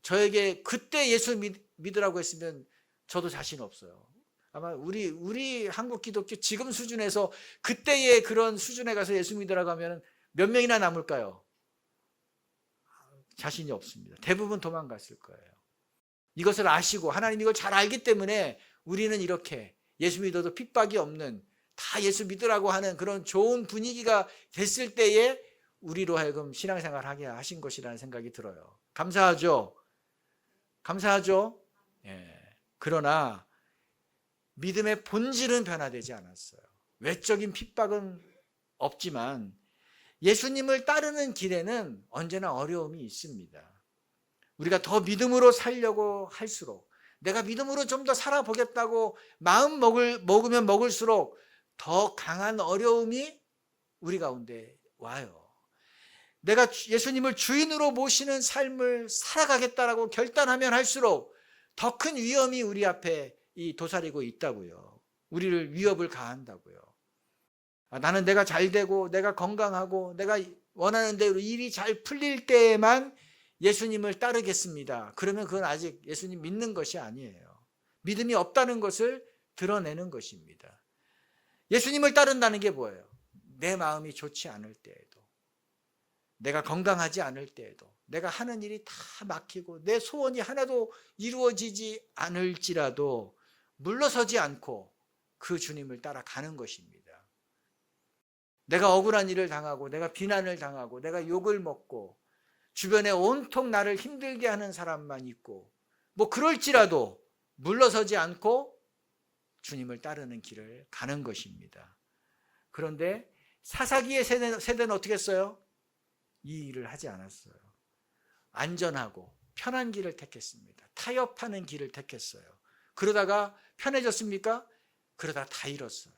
저에게 그때 예수 믿으라고 했으면 저도 자신 없어요. 아마 우리 한국 기독교 지금 수준에서 그때의 그런 수준에 가서 예수 믿으라고 하면 몇 명이나 남을까요? 자신이 없습니다. 대부분 도망갔을 거예요. 이것을 아시고 하나님 이걸 잘 알기 때문에 우리는 이렇게 예수 믿어도 핍박이 없는 다 예수 믿으라고 하는 그런 좋은 분위기가 됐을 때에 우리로 하여금 신앙생활 하게 하신 것이라는 생각이 들어요. 감사하죠? 감사하죠? 예. 그러나 믿음의 본질은 변화되지 않았어요. 외적인 핍박은 없지만 예수님을 따르는 길에는 언제나 어려움이 있습니다. 우리가 더 믿음으로 살려고 할수록, 내가 믿음으로 좀 더 살아보겠다고 마음 먹으면 먹을수록 더 강한 어려움이 우리 가운데 와요. 내가 예수님을 주인으로 모시는 삶을 살아가겠다라고 결단하면 할수록 더 큰 위험이 우리 앞에 도사리고 있다고요. 우리를 위협을 가한다고요. 나는 내가 잘 되고 내가 건강하고 내가 원하는 대로 일이 잘 풀릴 때에만 예수님을 따르겠습니다. 그러면 그건 아직 예수님 믿는 것이 아니에요. 믿음이 없다는 것을 드러내는 것입니다. 예수님을 따른다는 게 뭐예요? 내 마음이 좋지 않을 때에도, 내가 건강하지 않을 때에도, 내가 하는 일이 다 막히고 내 소원이 하나도 이루어지지 않을지라도 물러서지 않고 그 주님을 따라가는 것입니다. 내가 억울한 일을 당하고 내가 비난을 당하고 내가 욕을 먹고 주변에 온통 나를 힘들게 하는 사람만 있고 그럴지라도 물러서지 않고 주님을 따르는 길을 가는 것입니다. 그런데 사사기의 세대는 어떻게 했어요? 이 일을 하지 않았어요. 안전하고 편한 길을 택했습니다. 타협하는 길을 택했어요. 그러다가 편해졌습니까? 그러다 다 잃었어요.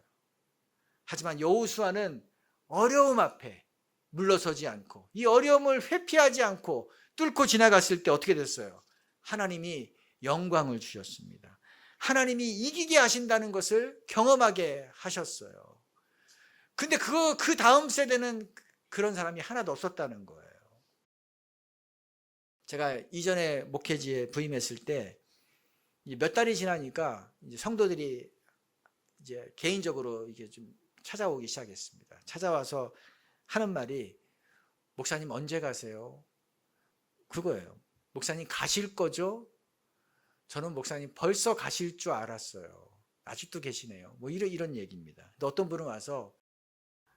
하지만 여호수아는 어려움 앞에 물러서지 않고 이 어려움을 회피하지 않고 뚫고 지나갔을 때 어떻게 됐어요? 하나님이 영광을 주셨습니다. 하나님이 이기게 하신다는 것을 경험하게 하셨어요. 근데 그 다음 세대는 그런 사람이 하나도 없었다는 거예요. 제가 이전에 목회지에 부임했을 때 몇 달이 지나니까 이제 성도들이 이제 개인적으로 이게 좀 찾아오기 시작했습니다. 찾아와서 하는 말이, 목사님 언제 가세요? 그거예요. 목사님 가실 거죠? 저는 목사님 벌써 가실 줄 알았어요. 아직도 계시네요. 이런 얘기입니다. 근데 어떤 분은 와서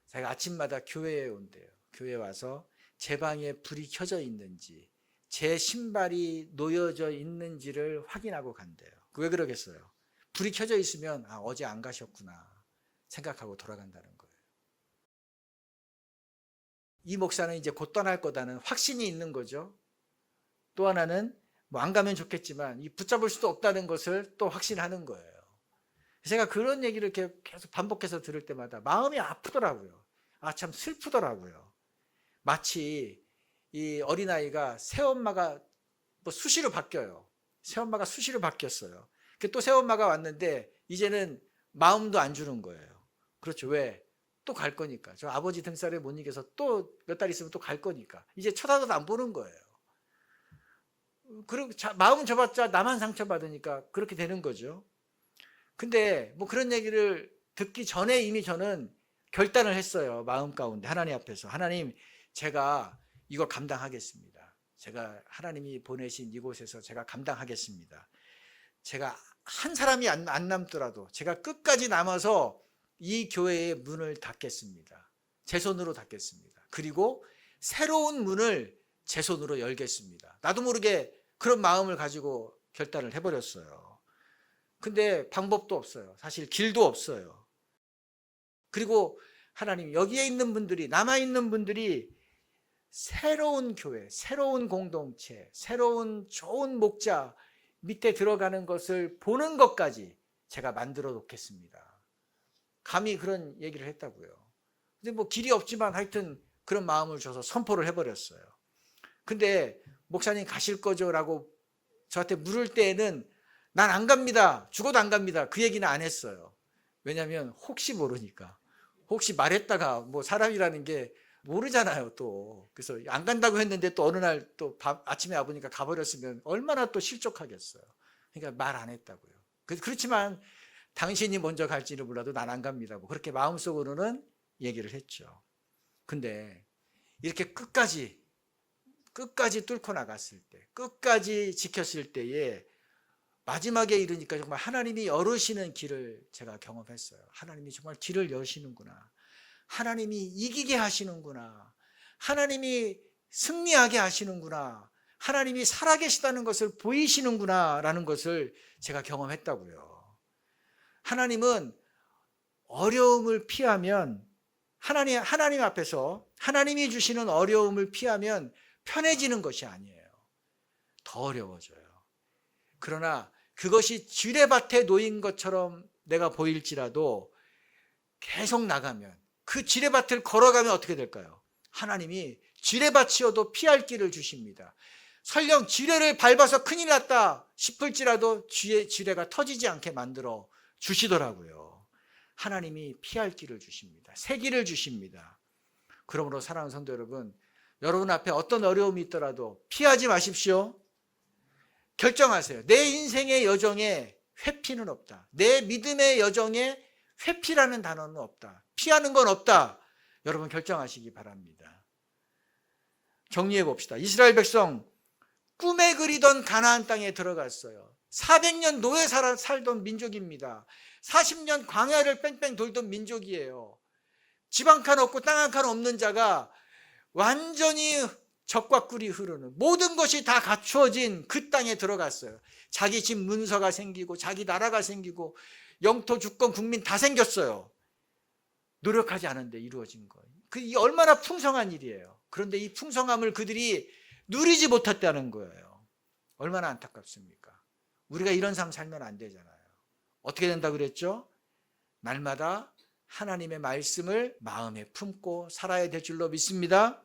자기가 아침마다 교회에 온대요. 교회에 와서 제 방에 불이 켜져 있는지 제 신발이 놓여져 있는지를 확인하고 간대요. 왜 그러겠어요? 불이 켜져 있으면 어제 안 가셨구나 생각하고 돌아간다는 거예요. 이 목사는 이제 곧 떠날 거다는 확신이 있는 거죠. 또 하나는 안 가면 좋겠지만 붙잡을 수도 없다는 것을 또 확신하는 거예요. 제가 그런 얘기를 이렇게 계속 반복해서 들을 때마다 마음이 아프더라고요. 참 슬프더라고요. 마치 이 어린아이가 새엄마가 수시로 바뀌어요. 새엄마가 수시로 바뀌었어요. 또 새엄마가 왔는데 이제는 마음도 안 주는 거예요. 그렇죠. 왜? 또 갈 거니까. 저 아버지 등살에 못 이겨서 또 몇 달 있으면 또 갈 거니까. 이제 쳐다도 안 보는 거예요. 그리고 마음은 줘봤자 나만 상처받으니까 그렇게 되는 거죠. 근데 그런 얘기를 듣기 전에 이미 저는 결단을 했어요. 마음 가운데 하나님 앞에서. 하나님, 제가 이걸 감당하겠습니다. 제가 하나님이 보내신 이곳에서 제가 감당하겠습니다. 제가 한 사람이 안 남더라도 제가 끝까지 남아서 이 교회의 문을 닫겠습니다. 제 손으로 닫겠습니다. 그리고 새로운 문을 제 손으로 열겠습니다. 나도 모르게 그런 마음을 가지고 결단을 해버렸어요. 근데 방법도 없어요. 사실 길도 없어요. 그리고 하나님, 여기에 있는 분들이, 남아있는 분들이 새로운 교회, 새로운 공동체, 새로운 좋은 목자 밑에 들어가는 것을 보는 것까지 제가 만들어 놓겠습니다. 감히 그런 얘기를 했다고요. 근데 뭐 길이 없지만 하여튼 그런 마음을 줘서 선포를 해버렸어요. 근데 목사님 가실 거죠? 라고 저한테 물을 때에는 난 안 갑니다. 죽어도 안 갑니다. 그 얘기는 안 했어요. 왜냐하면 혹시 모르니까. 혹시 말했다가 뭐 사람이라는 게 모르잖아요 또. 그래서 안 간다고 했는데 또 어느 날 또 아침에 와보니까 가버렸으면 얼마나 또 실족하겠어요. 그러니까 말 안 했다고요. 그렇지만 당신이 먼저 갈지는 몰라도 난 안 갑니다. 뭐 그렇게 마음속으로는 얘기를 했죠. 근데 이렇게 끝까지 뚫고 나갔을 때, 끝까지 지켰을 때에 마지막에 이르니까 정말 하나님이 열으시는 길을 제가 경험했어요. 하나님이 정말 길을 여시는구나. 하나님이 이기게 하시는구나. 하나님이 승리하게 하시는구나. 하나님이 살아계시다는 것을 보이시는구나 라는 것을 제가 경험했다고요. 하나님은 어려움을 피하면, 하나님 앞에서 하나님이 주시는 어려움을 피하면 편해지는 것이 아니에요. 더 어려워져요. 그러나 그것이 지뢰밭에 놓인 것처럼 내가 보일지라도 계속 나가면, 그 지뢰밭을 걸어가면 어떻게 될까요? 하나님이 지뢰밭이어도 피할 길을 주십니다. 설령 지뢰를 밟아서 큰일 났다 싶을지라도 지뢰가 터지지 않게 만들어 주시더라고요. 하나님이 피할 길을 주십니다. 새 길을 주십니다. 그러므로 사랑하는 성도 여러분, 여러분 앞에 어떤 어려움이 있더라도 피하지 마십시오. 결정하세요. 내 인생의 여정에 회피는 없다. 내 믿음의 여정에 회피라는 단어는 없다. 피하는 건 없다. 여러분 결정하시기 바랍니다. 정리해 봅시다. 이스라엘 백성 꿈에 그리던 가나안 땅에 들어갔어요. 400년 노예 살던 민족입니다. 40년 광야를 뺑뺑 돌던 민족이에요. 집 한 칸 없고 땅 한 칸 없는 자가 완전히 적과 꿀이 흐르는, 모든 것이 다 갖추어진 그 땅에 들어갔어요. 자기 집 문서가 생기고 자기 나라가 생기고 영토 주권 국민 다 생겼어요. 노력하지 않은데 이루어진 거예요. 이 얼마나 풍성한 일이에요. 그런데 이 풍성함을 그들이 누리지 못했다는 거예요. 얼마나 안타깝습니까? 우리가 이런 삶 살면 안 되잖아요. 어떻게 된다고 그랬죠? 날마다 하나님의 말씀을 마음에 품고 살아야 될 줄로 믿습니다.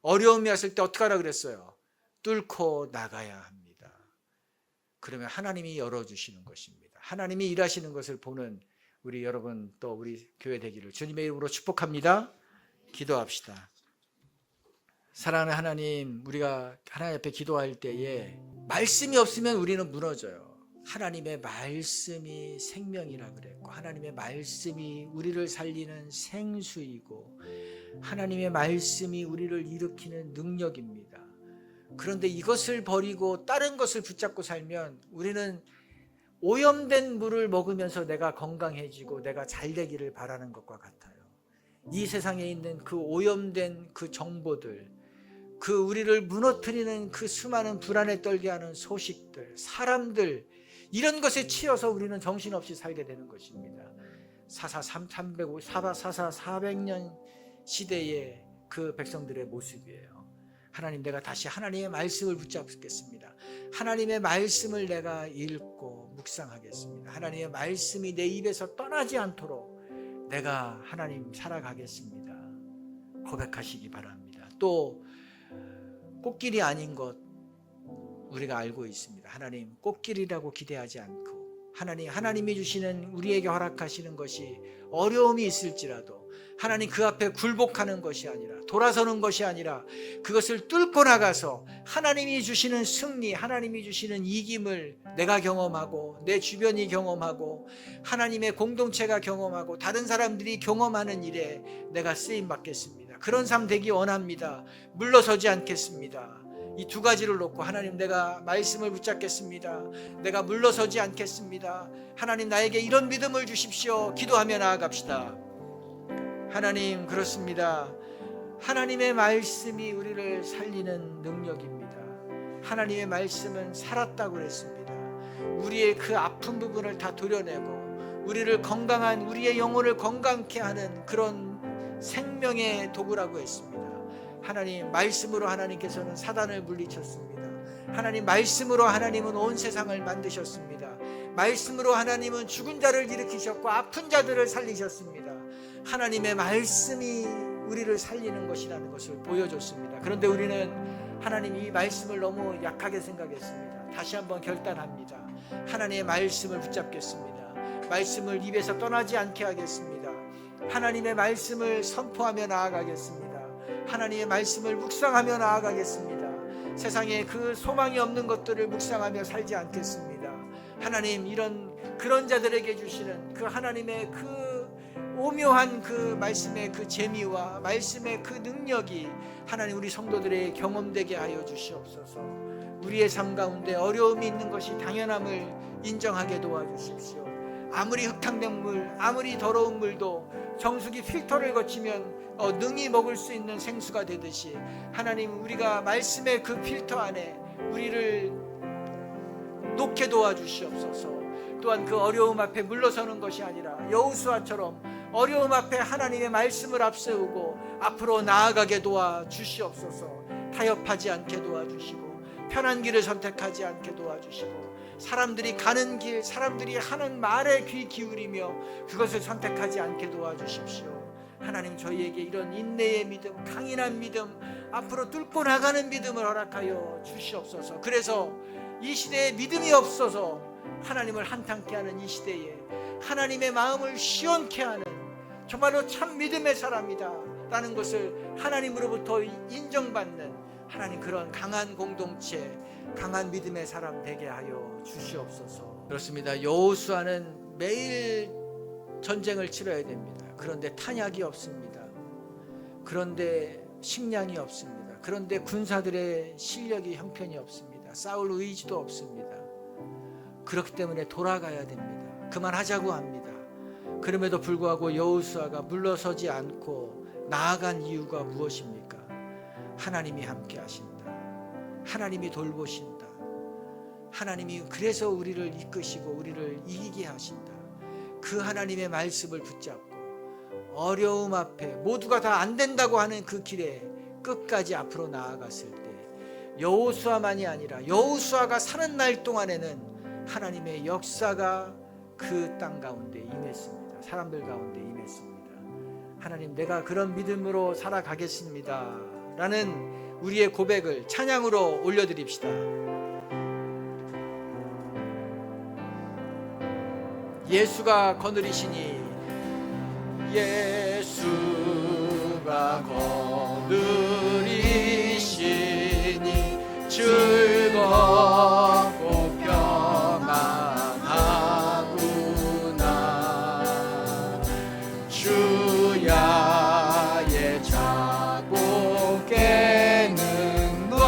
어려움이 왔을 때 어떻게 하라 그랬어요? 뚫고 나가야 합니다. 그러면 하나님이 열어주시는 것입니다. 하나님이 일하시는 것을 보는 우리 여러분, 또 우리 교회 되기를 주님의 이름으로 축복합니다. 기도합시다. 사랑하는 하나님, 우리가 하나님 앞에 기도할 때에 말씀이 없으면 우리는 무너져요. 하나님의 말씀이 생명이라 그랬고, 하나님의 말씀이 우리를 살리는 생수이고, 하나님의 말씀이 우리를 일으키는 능력입니다. 그런데 이것을 버리고 다른 것을 붙잡고 살면 우리는 오염된 물을 먹으면서 내가 건강해지고 내가 잘 되기를 바라는 것과 같아요. 이 세상에 있는 그 오염된 그 정보들, 그 우리를 무너뜨리는 그 수많은 불안에 떨게 하는 소식들, 사람들, 이런 것에 치여서 우리는 정신없이 살게 되는 것입니다. 400년 시대의 그 백성들의 모습이에요. 하나님, 내가 다시 하나님의 말씀을 붙잡겠습니다. 하나님의 말씀을 내가 읽고 묵상하겠습니다. 하나님의 말씀이 내 입에서 떠나지 않도록 내가 하나님 살아가겠습니다. 고백하시기 바랍니다. 또 꽃길이 아닌 것 우리가 알고 있습니다. 하나님, 꽃길이라고 기대하지 않고 하나님이 주시는, 우리에게 허락하시는 것이 어려움이 있을지라도 하나님 그 앞에 굴복하는 것이 아니라, 돌아서는 것이 아니라 그것을 뚫고 나가서 하나님이 주시는 승리, 하나님이 주시는 이김을 내가 경험하고 내 주변이 경험하고 하나님의 공동체가 경험하고 다른 사람들이 경험하는 일에 내가 쓰임 받겠습니다. 그런 삶 되기 원합니다. 물러서지 않겠습니다. 이 두 가지를 놓고, 하나님, 내가 말씀을 붙잡겠습니다. 내가 물러서지 않겠습니다. 하나님, 나에게 이런 믿음을 주십시오. 기도하며 나아갑시다. 하나님, 그렇습니다. 하나님의 말씀이 우리를 살리는 능력입니다. 하나님의 말씀은 살았다고 그랬습니다. 우리의 그 아픈 부분을 다 도려내고 우리를 건강한, 우리의 영혼을 건강케 하는 그런 생명의 도구라고 했습니다. 하나님, 말씀으로 하나님께서는 사단을 물리쳤습니다. 하나님, 말씀으로 하나님은 온 세상을 만드셨습니다. 말씀으로 하나님은 죽은 자를 일으키셨고 아픈 자들을 살리셨습니다. 하나님의 말씀이 우리를 살리는 것이라는 것을 보여줬습니다. 그런데 우리는 하나님 이 말씀을 너무 약하게 생각했습니다. 다시 한번 결단합니다. 하나님의 말씀을 붙잡겠습니다. 말씀을 입에서 떠나지 않게 하겠습니다. 하나님의 말씀을 선포하며 나아가겠습니다. 하나님의 말씀을 묵상하며 나아가겠습니다. 세상에 그 소망이 없는 것들을 묵상하며 살지 않겠습니다. 하나님, 그런 자들에게 주시는 그 하나님의 그 오묘한 그 말씀의 그 재미와 말씀의 그 능력이 하나님 우리 성도들의 경험되게 하여 주시옵소서. 우리의 삶 가운데 어려움이 있는 것이 당연함을 인정하게 도와주십시오. 아무리 흙탕된 물, 아무리 더러운 물도 정수기 필터를 거치면 능히 먹을 수 있는 생수가 되듯이 하나님, 우리가 말씀의 그 필터 안에 우리를 놓게 도와주시옵소서. 또한 그 어려움 앞에 물러서는 것이 아니라 여호수아처럼 어려움 앞에 하나님의 말씀을 앞세우고 앞으로 나아가게 도와주시옵소서. 타협하지 않게 도와주시고 편한 길을 선택하지 않게 도와주시고 사람들이 가는 길, 사람들이 하는 말에 귀 기울이며 그것을 선택하지 않게 도와주십시오. 하나님, 저희에게 이런 인내의 믿음, 강인한 믿음, 앞으로 뚫고 나가는 믿음을 허락하여 주시옵소서. 그래서 이 시대에 믿음이 없어서 하나님을 한탄케 하는 이 시대에 하나님의 마음을 시원케 하는 정말로 참 믿음의 사람이다 라는 것을 하나님으로부터 인정받는 하나님, 그런 강한 공동체, 강한 믿음의 사람 되게 하여 주시옵소서. 그렇습니다. 여호수아는 매일 전쟁을 치러야 됩니다. 그런데 탄약이 없습니다. 그런데 식량이 없습니다. 그런데 군사들의 실력이 형편이 없습니다. 싸울 의지도 없습니다. 그렇기 때문에 돌아가야 됩니다. 그만하자고 합니다. 그럼에도 불구하고 여호수아가 물러서지 않고 나아간 이유가 무엇입니까? 하나님이 함께 하신다. 하나님이 돌보신다. 하나님이 그래서 우리를 이끄시고 우리를 이기게 하신다. 그 하나님의 말씀을 붙잡고 어려움 앞에 모두가 다 안 된다고 하는 그 길에 끝까지 앞으로 나아갔을 때 여호수아만이 아니라 여호수아가 사는 날 동안에는 하나님의 역사가 그 땅 가운데 임했습니다. 사람들 가운데 임했습니다. 하나님, 내가 그런 믿음으로 살아가겠습니다 라는 우리의 고백을 찬양으로 올려드립시다. 예수가 거느리시니, 예수가 거느리시니 즐겁고 평안하구나. 주야의 자고 깨는 것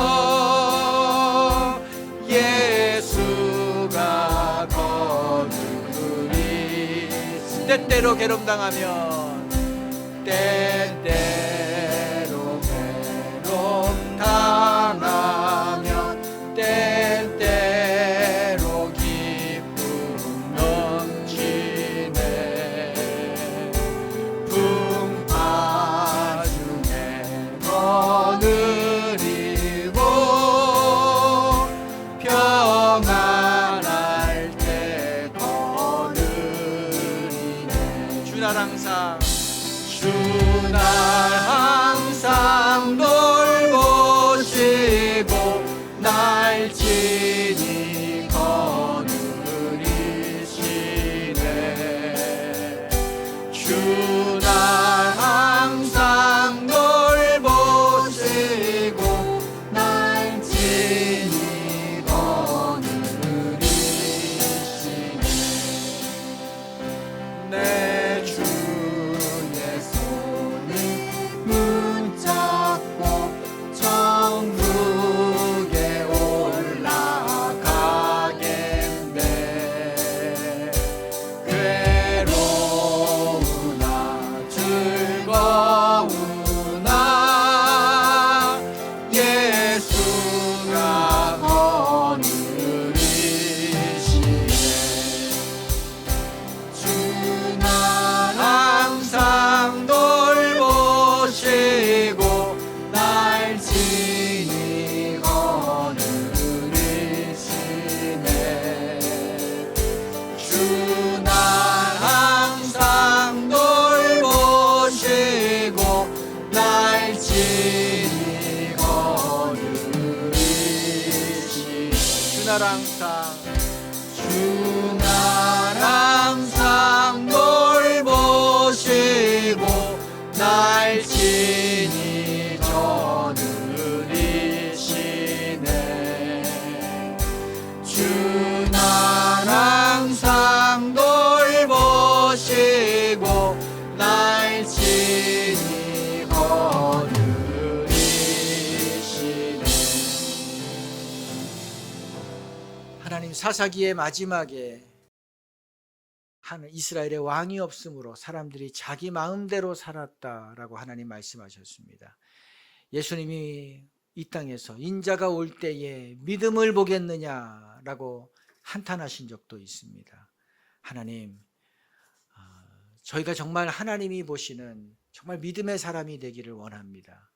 예수가 거느리시니. 때때로 괴롭당하면 때때로 괴롭당하면 때때로 기쁨 넘치네. 풍파 중에 거느리고 평안할 때 거느리네. 주날 항상 주날 항상 돌보시고 날 친히 거느리시네. 주날 항상 돌보시고 날 항상 돌보시고 날 친히 전으리시네. 주 날 항상 돌보시고 날 친히 거느리시네. 하나님, 사사기의 마지막에 이스라엘의 왕이 없으므로 사람들이 자기 마음대로 살았다라고 하나님 말씀하셨습니다. 예수님이 이 땅에서 인자가 올 때에 믿음을 보겠느냐라고 한탄하신 적도 있습니다. 하나님, 저희가 정말 하나님이 보시는 정말 믿음의 사람이 되기를 원합니다.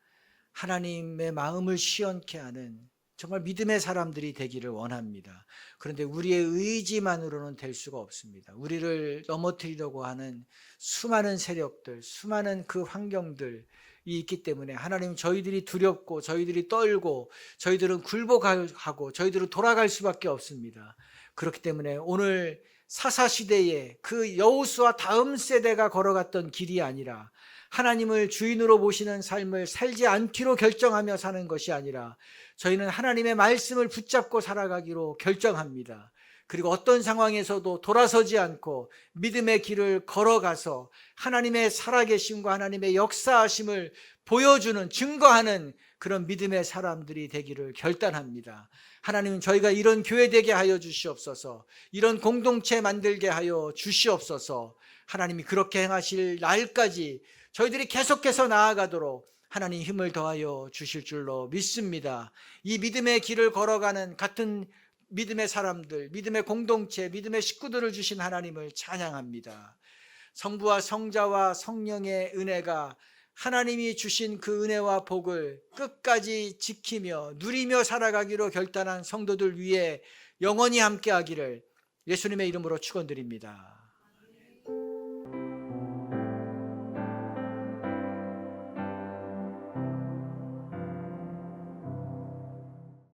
하나님의 마음을 시원케 하는 정말 믿음의 사람들이 되기를 원합니다. 그런데 우리의 의지만으로는 될 수가 없습니다. 우리를 넘어뜨리려고 하는 수많은 세력들, 수많은 그 환경들이 있기 때문에 하나님, 저희들이 두렵고 저희들이 떨고 저희들은 굴복하고 저희들은 돌아갈 수밖에 없습니다. 그렇기 때문에 오늘 사사시대에 그 여호수아 다음 세대가 걸어갔던 길이 아니라, 하나님을 주인으로 보시는 삶을 살지 않기로 결정하며 사는 것이 아니라 저희는 하나님의 말씀을 붙잡고 살아가기로 결정합니다. 그리고 어떤 상황에서도 돌아서지 않고 믿음의 길을 걸어가서 하나님의 살아계심과 하나님의 역사하심을 보여주는, 증거하는 그런 믿음의 사람들이 되기를 결단합니다. 하나님은 저희가 이런 교회 되게 하여 주시옵소서, 이런 공동체 만들게 하여 주시옵소서. 하나님이 그렇게 행하실 날까지 저희들이 계속해서 나아가도록 하나님 힘을 더하여 주실 줄로 믿습니다. 이 믿음의 길을 걸어가는 같은 믿음의 사람들, 믿음의 공동체, 믿음의 식구들을 주신 하나님을 찬양합니다. 성부와 성자와 성령의 은혜가, 하나님이 주신 그 은혜와 복을 끝까지 지키며 누리며 살아가기로 결단한 성도들 위해 영원히 함께하기를 예수님의 이름으로 축원드립니다.